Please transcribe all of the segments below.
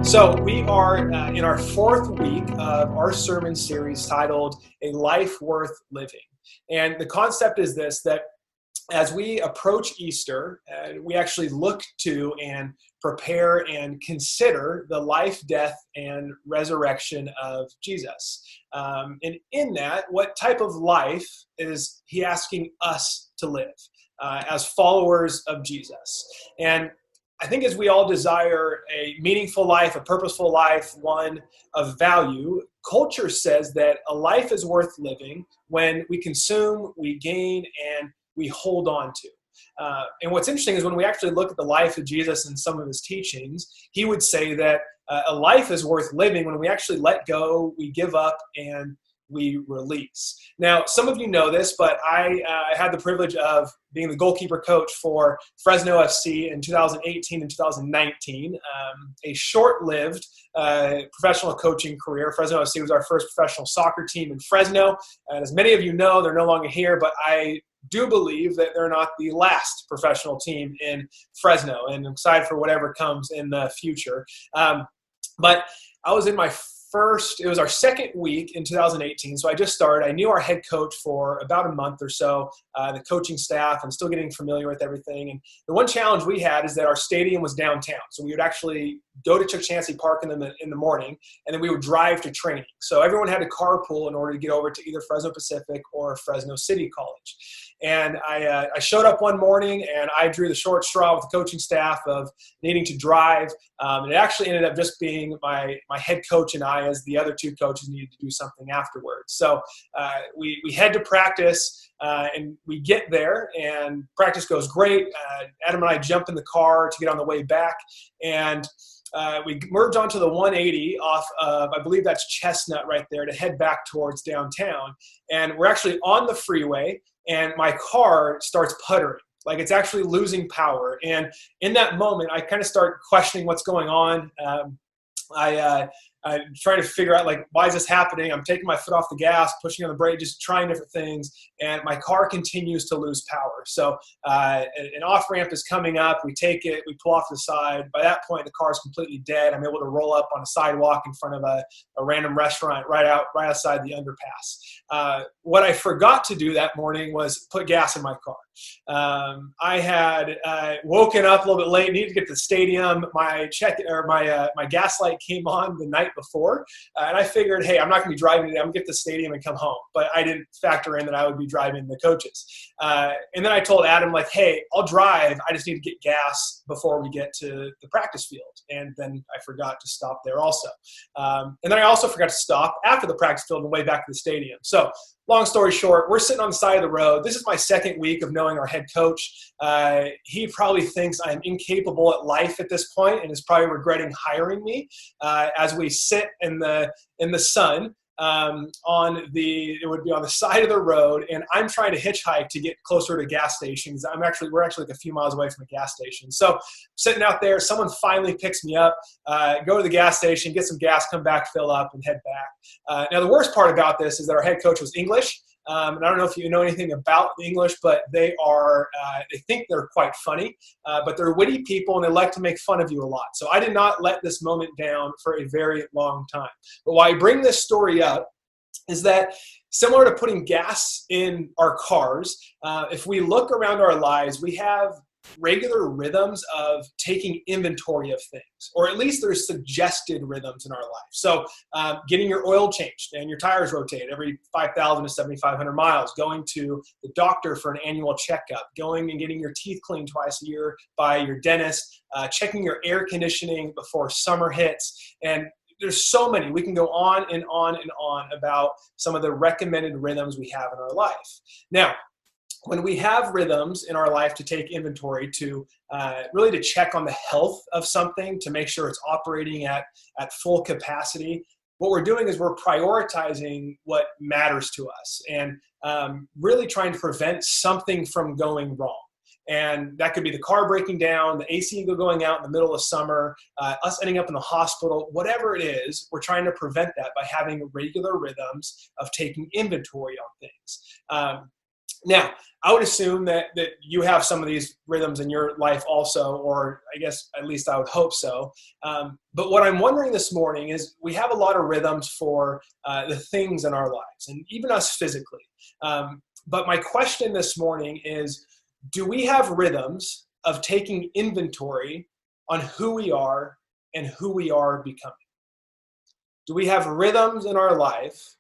So we are in our fourth week of our sermon series titled A Life Worth Living. And the concept is this, that as we approach Easter, we actually look to and prepare and consider the life, death, and resurrection of Jesus. And in that, what type of life is he asking us to live as followers of Jesus? And I think as we all desire a meaningful life, a purposeful life, one of value, culture says that a life is worth living when we consume, we gain, and we hold on to. And what's interesting is when we actually look at the life of Jesus and some of his teachings, he would say that a life is worth living when we actually let go, we give up, and we release. Now, some of you know this, but I had the privilege of being the goalkeeper coach for Fresno FC in 2018 and 2019, a short-lived professional coaching career. Fresno FC was our first professional soccer team in Fresno. And as many of you know, they're no longer here, but I do believe that they're not the last professional team in Fresno, and I'm excited for whatever comes in the future. But I was in my it was our second week in 2018, so I just started. I knew our head coach for about a month or so, the coaching staff. I'm still getting familiar with everything. And the one challenge we had is that our stadium was downtown, so we would actually go to Chancey Park in the morning, and then we would drive to training. So everyone had to carpool in order to get over to either Fresno Pacific or Fresno City College. And I showed up one morning, and I drew the short straw with the coaching staff of needing to drive. It actually ended up just being my head coach and I, as the other two coaches needed to do something afterwards. So we head to practice, and we get there, and practice goes great. Adam and I jump in the car to get on the way back, and we merge onto the 180 off of, I believe that's Chestnut right there, to head back towards downtown. And we're actually on the freeway, and my car starts puttering. Like, it's actually losing power. And in that moment, I kind of start questioning what's going on. I'm trying to figure out, like, why is this happening? I'm taking my foot off the gas, pushing on the brake, just trying different things, and my car continues to lose power. So an off-ramp is coming up. We take it. We pull off the side. By that point, the car is completely dead. I'm able to roll up on a sidewalk in front of a random restaurant right outside the underpass. What I forgot to do that morning was put gas in my car. I had woken up a little bit late, needed to get to the stadium. My gas light came on the night before, and I figured, hey, I'm not going to be driving today. I'm going to get to the stadium and come home. But I didn't factor in that I would be driving the coaches. And then I told Adam, like, hey, I'll drive. I just need to get gas before we get to the practice field. And then I forgot to stop there also. And then I also forgot to stop after the practice field on the way back to the stadium. So long story short, we're sitting on the side of the road. This is my second week of knowing our head coach. He probably thinks I'm incapable at life at this point and is probably regretting hiring me as we sit in the sun it would be on the side of the road, and I'm trying to hitchhike to get closer to gas stations. We're actually like a few miles away from a gas station. So sitting out there, someone finally picks me up, go to the gas station, get some gas, come back, fill up, and head back. Now, the worst part about this is that our head coach was English. And I don't know if you know anything about the English, but they think they're quite funny, but they're witty people, and they like to make fun of you a lot. So I did not let this moment down for a very long time. But why I bring this story up is that, similar to putting gas in our cars, if we look around our lives, we have regular rhythms of taking inventory of things, or at least there's suggested rhythms in our life. So getting your oil changed and your tires rotated every 5,000 to 7,500 miles, going to the doctor for an annual checkup, going and getting your teeth cleaned twice a year by your dentist, checking your air conditioning before summer hits. And there's so many. We can go on and on and on about some of the recommended rhythms we have in our life. Now, when we have rhythms in our life to take inventory, to really to check on the health of something, to make sure it's operating at full capacity, what we're doing is we're prioritizing what matters to us, and really trying to prevent something from going wrong. And that could be the car breaking down, the AC going out in the middle of summer, us ending up in the hospital, whatever it is, we're trying to prevent that by having regular rhythms of taking inventory on things. Now, I would assume that you have some of these rhythms in your life also, or I guess at least I would hope so. But what I'm wondering this morning is we have a lot of rhythms for the things in our lives and even us physically. But my question this morning is, do we have rhythms of taking inventory on who we are and who we are becoming? Do we have rhythms in our life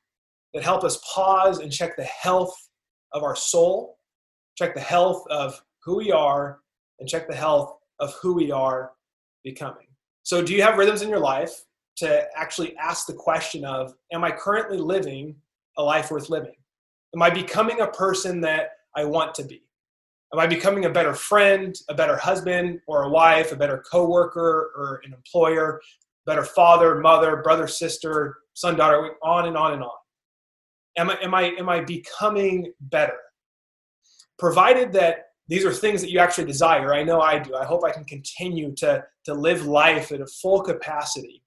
that help us pause and check the health of our soul, check the health of who we are, and check the health of who we are becoming? So do you have rhythms in your life to actually ask the question of, am I currently living a life worth living? Am I becoming a person that I want to be? Am I becoming a better friend, a better husband or a wife, a better coworker or an employer, better father, mother, brother, sister, son, daughter, on and on and on? Am I becoming better? Provided that these are things that you actually desire. I know I do. I hope I can continue to live life at a full capacity.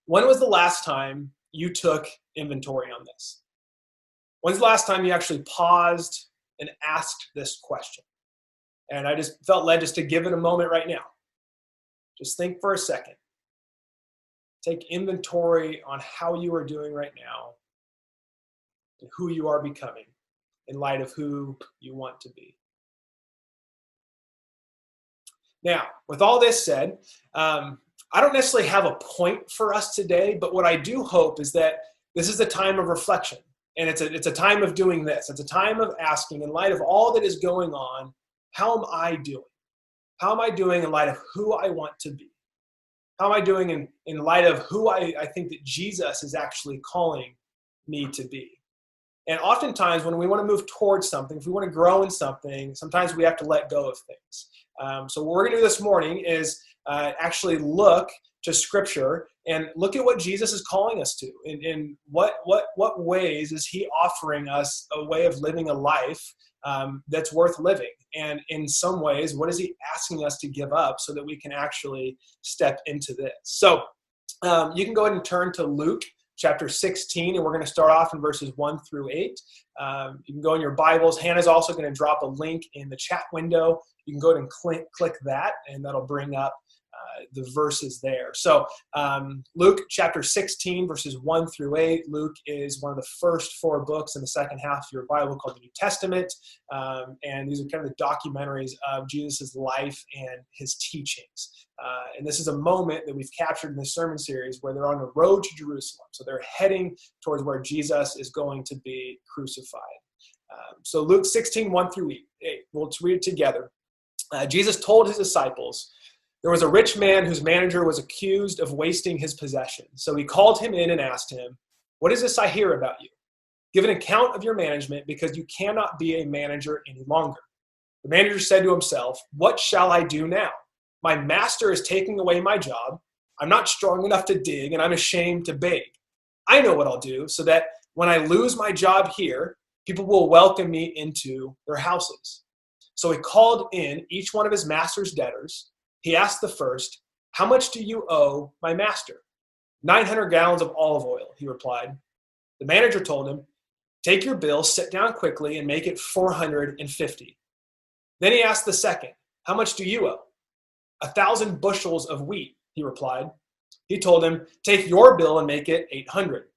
When was the last time you took inventory on this? When's the last time you actually paused and asked this question? And I just felt led just to give it a moment right now. Just think for a second. Take inventory on how you are doing right now and who you are becoming in light of who you want to be. Now, with all this said, I don't necessarily have a point for us today, but what I do hope is that this is a time of reflection. And it's a time of doing this. It's a time of asking, in light of all that is going on, how am I doing? How am I doing in light of who I want to be? How am I doing in light of who I think that Jesus is actually calling me to be? And oftentimes when we want to move towards something, if we want to grow in something, sometimes we have to let go of things. So what we're going to do this morning is actually look to Scripture and look at what Jesus is calling us to. In what ways is he offering us a way of living a life that's worth living? And in some ways, what is he asking us to give up so that we can actually step into this? So you can go ahead and turn to Luke chapter 16, and we're going to start off in verses 1 through 8. You can go in your Bibles. Hannah's also going to drop a link in the chat window. You can go ahead and click that, and that'll bring up the verses there. So Luke chapter 16, verses 1 through 8. Luke is one of the first 4 books in the second half of your Bible called the New Testament. And these are kind of the documentaries of Jesus' life and his teachings. And this is a moment that we've captured in this sermon series where they're on the road to Jerusalem. So they're heading towards where Jesus is going to be crucified. So Luke 16, 1 through 8. We'll read it together. Jesus told his disciples, "There was a rich man whose manager was accused of wasting his possessions. So he called him in and asked him, 'What is this I hear about you? Give an account of your management, because you cannot be a manager any longer.' The manager said to himself, 'What shall I do now? My master is taking away my job. I'm not strong enough to dig, and I'm ashamed to beg. I know what I'll do, so that when I lose my job here, people will welcome me into their houses.' So he called in each one of his master's debtors. He asked the first, 'How much do you owe my master?' 900 gallons of olive oil,' he replied. The manager told him, 'Take your bill, sit down quickly, and make it 450. Then he asked the second, 'How much do you owe?' 1,000 bushels of wheat,' he replied. He told him, 'Take your bill and make it 800.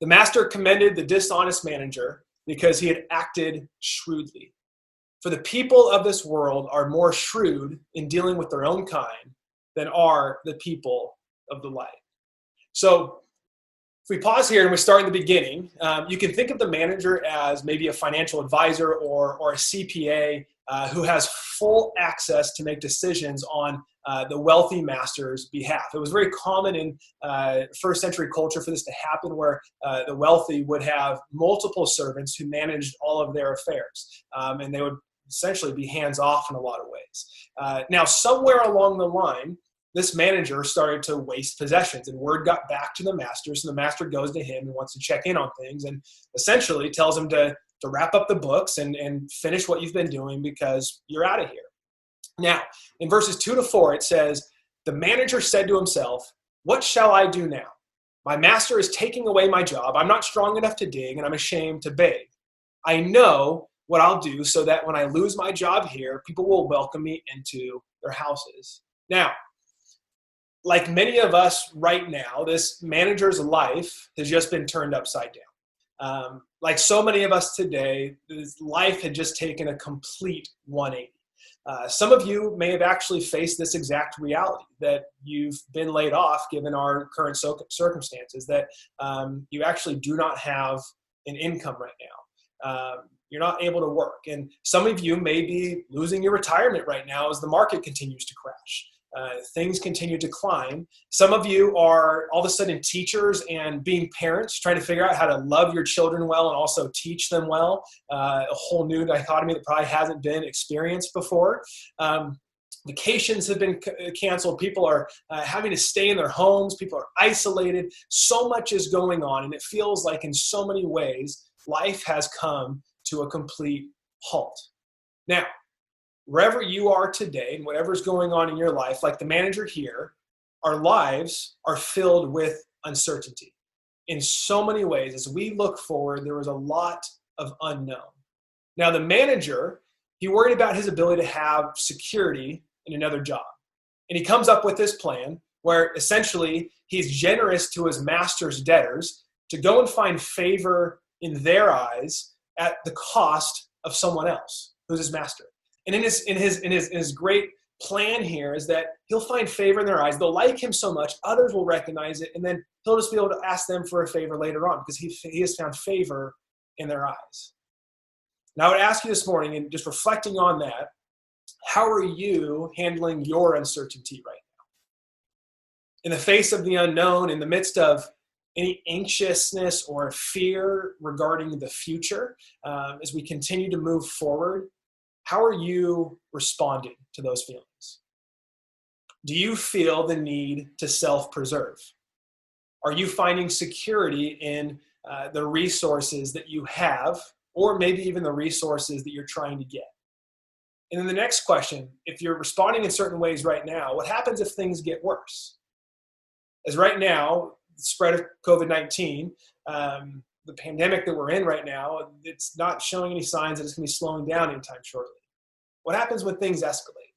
The master commended the dishonest manager because he had acted shrewdly. For the people of this world are more shrewd in dealing with their own kind than are the people of the light.'" So if we pause here and we start in the beginning, you can think of the manager as maybe a financial advisor or a CPA who has full access to make decisions on the wealthy master's behalf. It was very common in first century culture for this to happen, where the wealthy would have multiple servants who managed all of their affairs, and they would essentially be hands-off in a lot of ways. Now, somewhere along the line, this manager started to waste possessions, and word got back to the master. So the master goes to him and wants to check in on things, and essentially tells him to wrap up the books and finish what you've been doing, because you're out of here. Now, in verses 2 to 4, it says, "The manager said to himself, 'What shall I do now? My master is taking away my job. I'm not strong enough to dig, and I'm ashamed to beg. I know what I'll do so that when I lose my job here, people will welcome me into their houses. Now, like many of us right now, this manager's life has just been turned upside down. Like so many of us today, this life had just taken a complete 180. Some of you may have actually faced this exact reality, that you've been laid off given our current circumstances, that you actually do not have an income right now. You're not able to work. And some of you may be losing your retirement right now as the market continues to crash. Things continue to climb. Some of you are all of a sudden teachers and being parents, trying to figure out how to love your children well and also teach them well. A whole new dichotomy that probably hasn't been experienced before. Vacations have been canceled. People are having to stay in their homes. People are isolated. So much is going on, and it feels like in so many ways, life has come to a complete halt. Now, wherever you are today and whatever's going on in your life, like the manager here, our lives are filled with uncertainty. In so many ways, as we look forward, there was a lot of unknown. Now, the manager, he worried about his ability to have security in another job. And he comes up with this plan where essentially he's generous to his master's debtors to go and find favor in their eyes at the cost of someone else who's his master. And in his great plan here is that he'll find favor in their eyes. They'll like him so much, others will recognize it, and then he'll just be able to ask them for a favor later on because he has found favor in their eyes. Now, I would ask you this morning, and just reflecting on that, how are you handling your uncertainty right now? In the face of the unknown, in the midst of any anxiousness or fear regarding the future, as we continue to move forward, how are you responding to those feelings? Do you feel the need to self-preserve? Are you finding security in the resources that you have, or maybe even the resources that you're trying to get? And then the next question, if you're responding in certain ways right now, what happens if things get worse? As right now, the spread of COVID-19, the pandemic that we're in right now, it's not showing any signs that it's going to be slowing down anytime shortly. What happens when things escalate?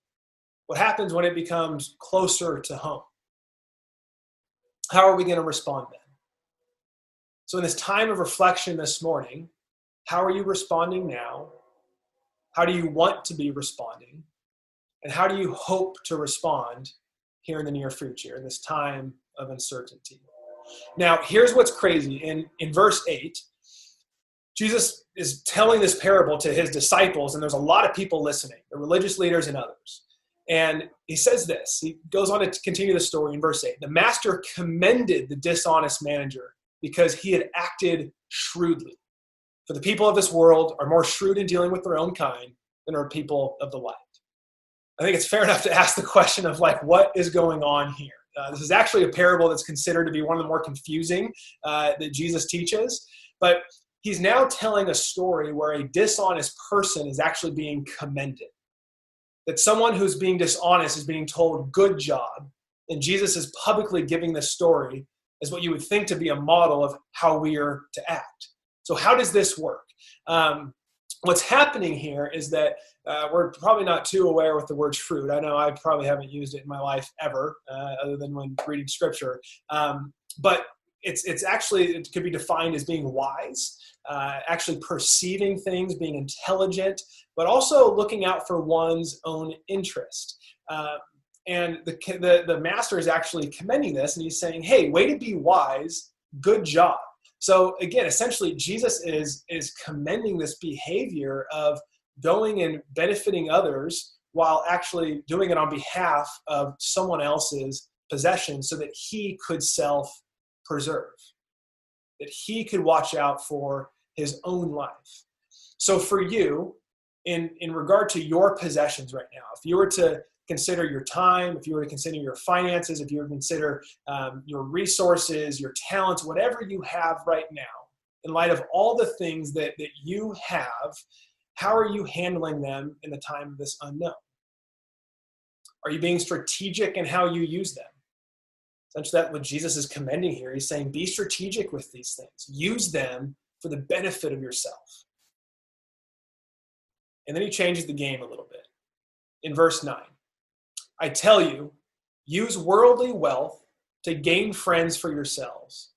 What happens when it becomes closer to home? How are we going to respond then? So in this time of reflection this morning, how are you responding now? How do you want to be responding? And how do you hope to respond here in the near future, in this time of uncertainty? Now, here's what's crazy. In verse 8, Jesus is telling this parable to his disciples, and there's a lot of people listening, the religious leaders and others. And he says this. He goes on to continue the story in verse 8. The master commended the dishonest manager because he had acted shrewdly. For the people of this world are more shrewd in dealing with their own kind than are people of the light. I think it's fair enough to ask the question of what is going on here? This is actually a parable that's considered to be one of the more confusing that Jesus teaches. But he's now telling a story where a dishonest person is actually being commended. That someone who's being dishonest is being told, good job. And Jesus is publicly giving this story as what you would think to be a model of how we are to act. So how does this work? What's happening here is that we're probably not too aware with the word shrewd. I know I probably haven't used it in my life ever, other than when reading scripture. But it's actually, it could be defined as being wise, actually perceiving things, being intelligent, but also looking out for one's own interest. And the master is actually commending this, and he's saying, hey, way to be wise, good job. So again, essentially, Jesus is commending this behavior of going and benefiting others while actually doing it on behalf of someone else's possession so that he could self-preserve, that he could watch out for his own life. So for you, in regard to your possessions right now, if you were to consider your time, if you were to consider your finances, if you were to consider your resources, your talents, whatever you have right now, in light of all the things that you have, how are you handling them in the time of this unknown? Are you being strategic in how you use them? Essentially, that's what Jesus is commending here. He's saying, be strategic with these things. Use them for the benefit of yourself. And then he changes the game a little bit. In verse 9, I tell you, use worldly wealth to gain friends for yourselves,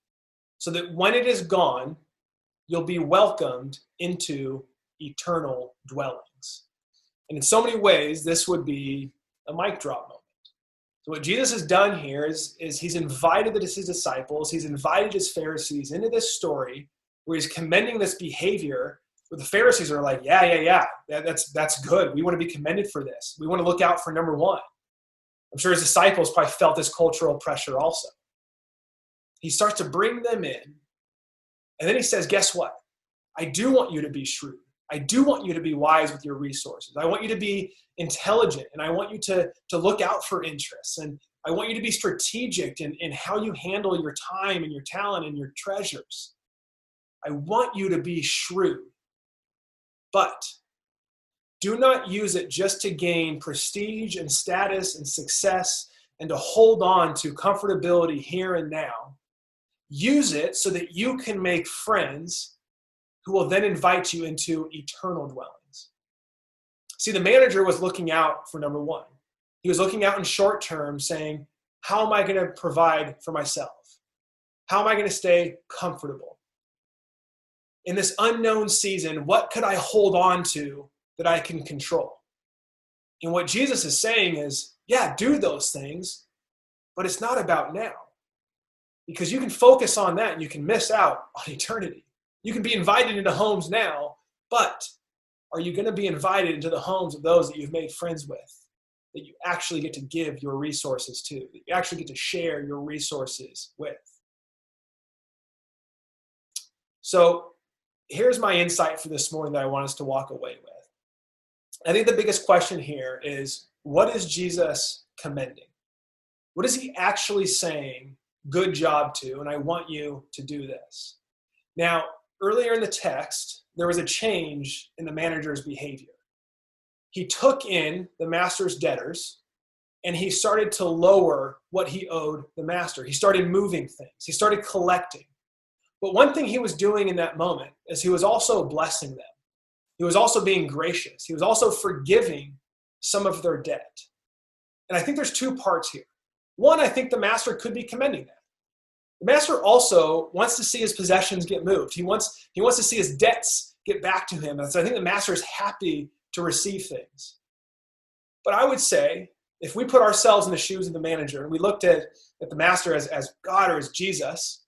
so that when it is gone, you'll be welcomed into eternal dwellings. And in so many ways, this would be a mic drop moment. So what Jesus has done here is he's invited his disciples, he's invited his Pharisees into this story where he's commending this behavior where the Pharisees are like, yeah, that's good. We want to be commended for this. We want to look out for number one. I'm sure his disciples probably felt this cultural pressure also. He starts to bring them in, and then he says, guess what? I do want you to be shrewd. I do want you to be wise with your resources. I want you to be intelligent, and I want you to look out for interests, and I want you to be strategic in how you handle your time and your talent and your treasures. I want you to be shrewd, but do not use it just to gain prestige and status and success and to hold on to comfortability here and now. Use it so that you can make friends who will then invite you into eternal dwellings. See, the manager was looking out for number one. He was looking out in short term saying, how am I going to provide for myself? How am I going to stay comfortable? In this unknown season, what could I hold on to that I can control? And what Jesus is saying is, yeah, do those things, but it's not about now. Because you can focus on that and you can miss out on eternity. You can be invited into homes now, but are you going to be invited into the homes of those that you've made friends with, that you actually get to give your resources to, that you actually get to share your resources with? So here's my insight for this morning that I want us to walk away with. I think the biggest question here is, what is Jesus commending? What is he actually saying, good job to, and I want you to do this? Now, earlier in the text, there was a change in the manager's behavior. He took in the master's debtors, and he started to lower what he owed the master. He started moving things. He started collecting. But one thing he was doing in that moment is he was also blessing them. He was also being gracious. He was also forgiving some of their debt. And I think there's two parts here. One, I think the master could be commending that. The master also wants to see his possessions get moved. He wants to see his debts get back to him. And so I think the master is happy to receive things. But I would say, if we put ourselves in the shoes of the manager and we looked at the master as God or as Jesus,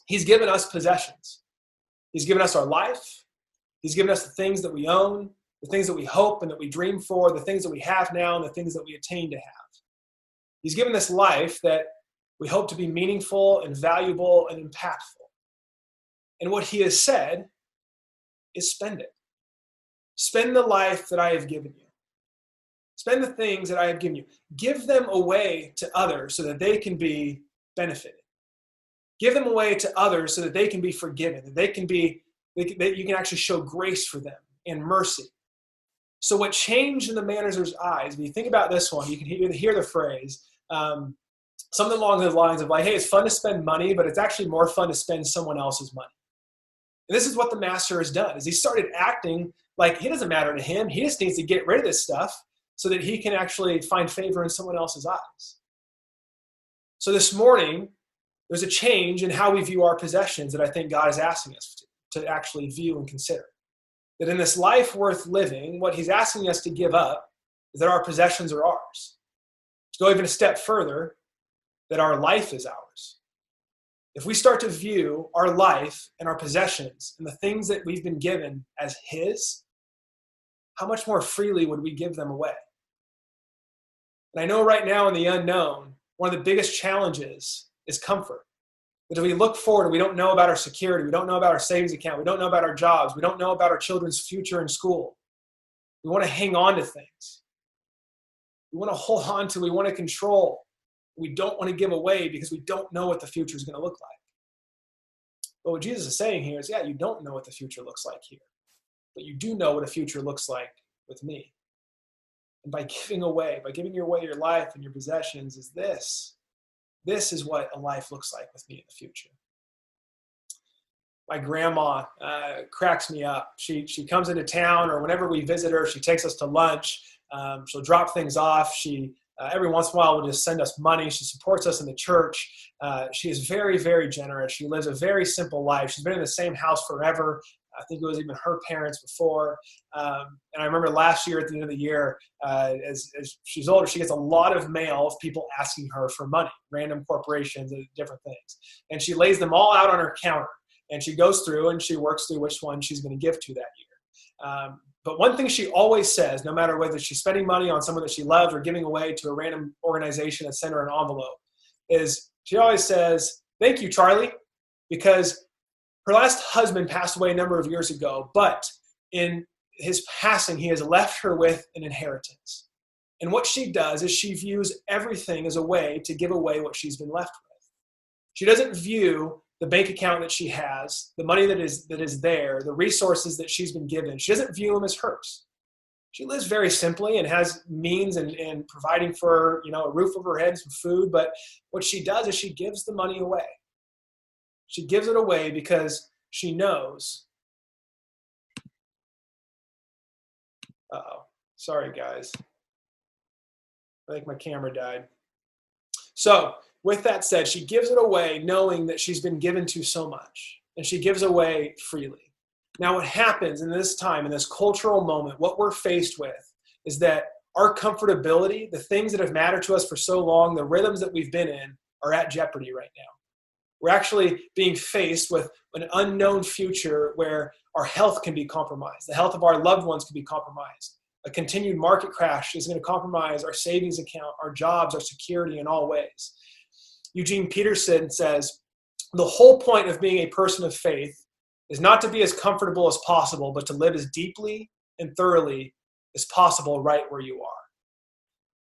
he's given us possessions. He's given us our life. He's given us the things that we own, the things that we hope and that we dream for, the things that we have now and the things that we attain to have. He's given this life that we hope to be meaningful and valuable and impactful. And what he has said is spend it. Spend the life that I have given you. Spend the things that I have given you. Give them away to others so that they can be benefited. Give them away to others so that they can be forgiven, that you can actually show grace for them and mercy. So what changed in the manager's eyes, when you think about this one, you can hear the phrase, something along those lines of like, hey, it's fun to spend money, but it's actually more fun to spend someone else's money. And this is what the master has done, is he started acting like it doesn't matter to him. He just needs to get rid of this stuff so that he can actually find favor in someone else's eyes. So this morning, there's a change in how we view our possessions that I think God is asking us to actually view and consider. That in this life worth living, what he's asking us to give up is that our possessions are ours. To go even a step further, that our life is ours. If we start to view our life and our possessions and the things that we've been given as his, how much more freely would we give them away? And I know right now in the unknown, one of the biggest challenges is comfort. That if we look forward and we don't know about our security, we don't know about our savings account, we don't know about our jobs, we don't know about our children's future in school, we want to hang on to things. We want to hold on to, we want to control. We don't want to give away because we don't know what the future is going to look like. But what Jesus is saying here is, yeah, you don't know what the future looks like here, but you do know what a future looks like with me. And by giving away your life and your possessions is this is what a life looks like with me in the future. My grandma cracks me up. She comes into town, or whenever we visit her, she takes us to lunch. She'll drop things off. She every once in a while will just send us money. She supports us in the church. She is very, very generous. She lives a very simple life. She's been in the same house forever. I think it was even her parents before. And I remember last year at the end of the year, as she's older, she gets a lot of mail of people asking her for money, random corporations and different things. And she lays them all out on her counter. And she goes through and she works through which one she's going to give to that year. But one thing she always says, no matter whether she's spending money on someone that she loves or giving away to a random organization that sent her an envelope, is she always says, "Thank you, Charlie," because her last husband passed away a number of years ago, but in his passing, he has left her with an inheritance. And what she does is she views everything as a way to give away what she's been left with. She doesn't view the bank account that she has, the money that is there, the resources that she's been given. She doesn't view them as hers. She lives very simply and has means and providing for, a roof over her head and some food. But what she does is she gives the money away. She gives it away because she knows. Uh-oh. Sorry, guys. I think my camera died. So with that said, she gives it away knowing that she's been given to so much, and she gives away freely. Now what happens in this time, in this cultural moment, what we're faced with is that our comfortability, the things that have mattered to us for so long, the rhythms that we've been in are at jeopardy right now. We're actually being faced with an unknown future where our health can be compromised. The health of our loved ones can be compromised. A continued market crash is going to compromise our savings account, our jobs, our security in all ways. Eugene Peterson says, the whole point of being a person of faith is not to be as comfortable as possible, but to live as deeply and thoroughly as possible right where you are.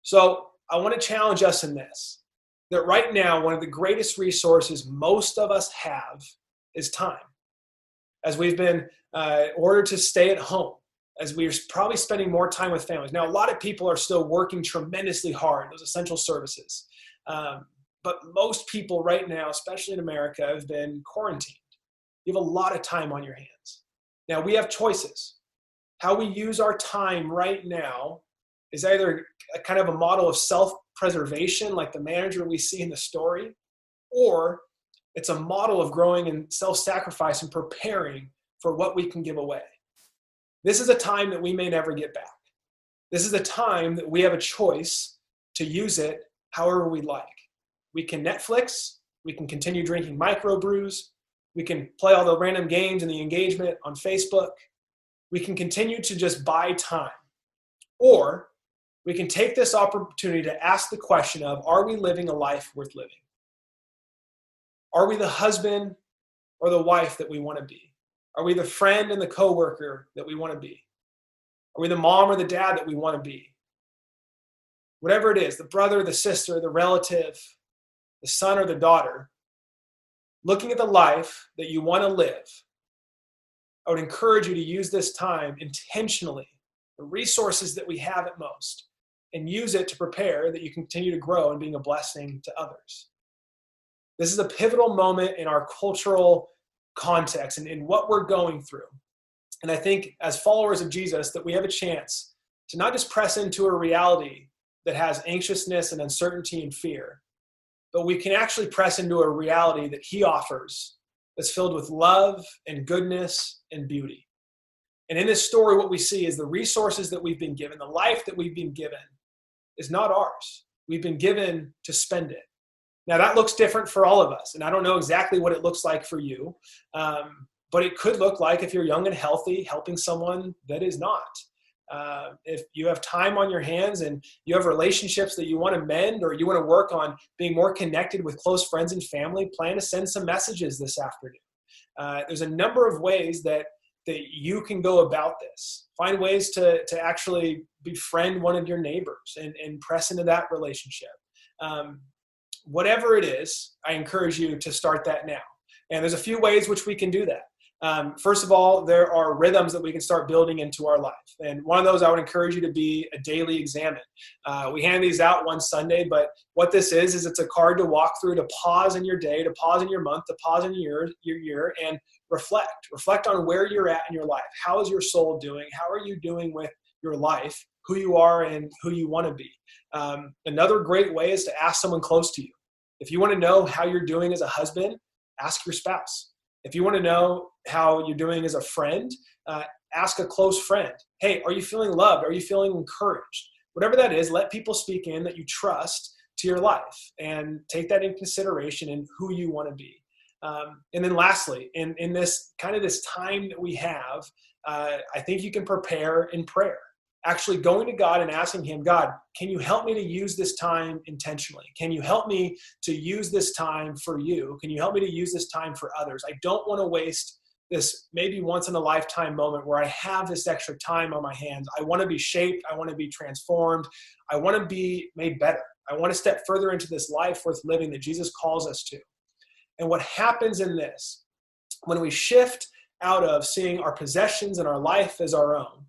So I want to challenge us in this, that right now, one of the greatest resources most of us have is time. As we've been ordered to stay at home, as we're probably spending more time with families. Now, a lot of people are still working tremendously hard, those essential services. But most people right now, especially in America, have been quarantined. You have a lot of time on your hands. Now, we have choices. How we use our time right now is either a kind of a model of self-preservation, like the manager we see in the story, or it's a model of growing in self-sacrifice and preparing for what we can give away. This is a time that we may never get back. This is a time that we have a choice to use it however we like. We can Netflix, we can continue drinking microbrews, we can play all the random games and the engagement on Facebook, we can continue to just buy time. Or we can take this opportunity to ask the question of, are we living a life worth living? Are we the husband or the wife that we want to be? Are we the friend and the coworker that we want to be? Are we the mom or the dad that we want to be? Whatever it is, the brother, the sister, the relative, the son or the daughter, looking at the life that you want to live, I would encourage you to use this time intentionally, the resources that we have at most, and use it to prepare that you continue to grow and being a blessing to others. This is a pivotal moment in our cultural context and in what we're going through. And I think as followers of Jesus that we have a chance to not just press into a reality that has anxiousness and uncertainty and fear, but we can actually press into a reality that he offers that's filled with love and goodness and beauty. And in this story, what we see is the resources that we've been given, the life that we've been given is not ours. We've been given to spend it. Now that looks different for all of us. And I don't know exactly what it looks like for you, but it could look like, if you're young and healthy, helping someone that is not. If you have time on your hands and you have relationships that you want to mend, or you want to work on being more connected with close friends and family, plan to send some messages this afternoon. There's a number of ways that you can go about this. Find ways to actually befriend one of your neighbors and press into that relationship. Whatever it is, I encourage you to start that now. And there's a few ways which we can do that. First of all, there are rhythms that we can start building into our life. And one of those I would encourage you to be a daily examine. We hand these out one Sunday, but what this is it's a card to walk through, to pause in your day, to pause in your month, to pause in your year, and reflect on where you're at in your life. How is your soul doing? How are you doing with your life, who you are and who you want to be? Another great way is to ask someone close to you. If you want to know how you're doing as a husband, ask your spouse. If you want to know how you're doing as a friend, ask a close friend. Hey, are you feeling loved? Are you feeling encouraged? Whatever that is, let people speak in that you trust to your life and take that in consideration in who you want to be. And then lastly, in this kind of this time that we have, I think you can prepare in prayer. Actually going to God and asking him, God, can you help me to use this time intentionally? Can you help me to use this time for you? Can you help me to use this time for others? I don't want to waste this maybe once in a lifetime moment where I have this extra time on my hands. I want to be shaped. I want to be transformed. I want to be made better. I want to step further into this life worth living that Jesus calls us to. And what happens in this, when we shift out of seeing our possessions and our life as our own,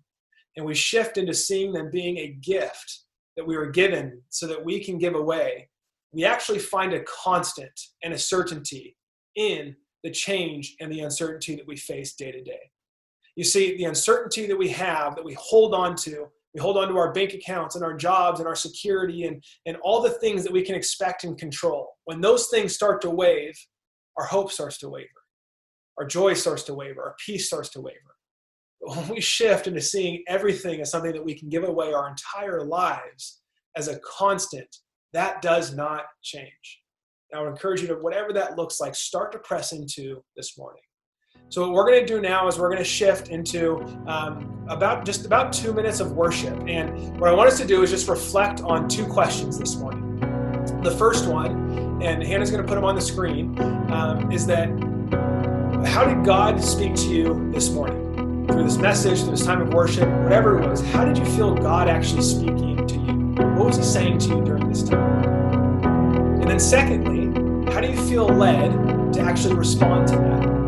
and we shift into seeing them being a gift that we were given so that we can give away, we actually find a constant and a certainty in the change and the uncertainty that we face day to day. You see, the uncertainty that we have, that we hold on to our bank accounts and our jobs and our security and all the things that we can expect and control. When those things start to wave, our hope starts to waver. Our joy starts to waver. Our peace starts to waver. When we shift into seeing everything as something that we can give away our entire lives as a constant, that does not change. I would encourage you to, whatever that looks like, start to press into this morning. So what we're going to do now is we're going to shift into about 2 minutes of worship. And what I want us to do is just reflect on two questions this morning. The first one, and Hannah's going to put them on the screen, is that how did God speak to you this morning? Through this message, through this time of worship, whatever it was, how did you feel God actually speaking to you? What was he saying to you during this time? And then secondly, how do you feel led to actually respond to that?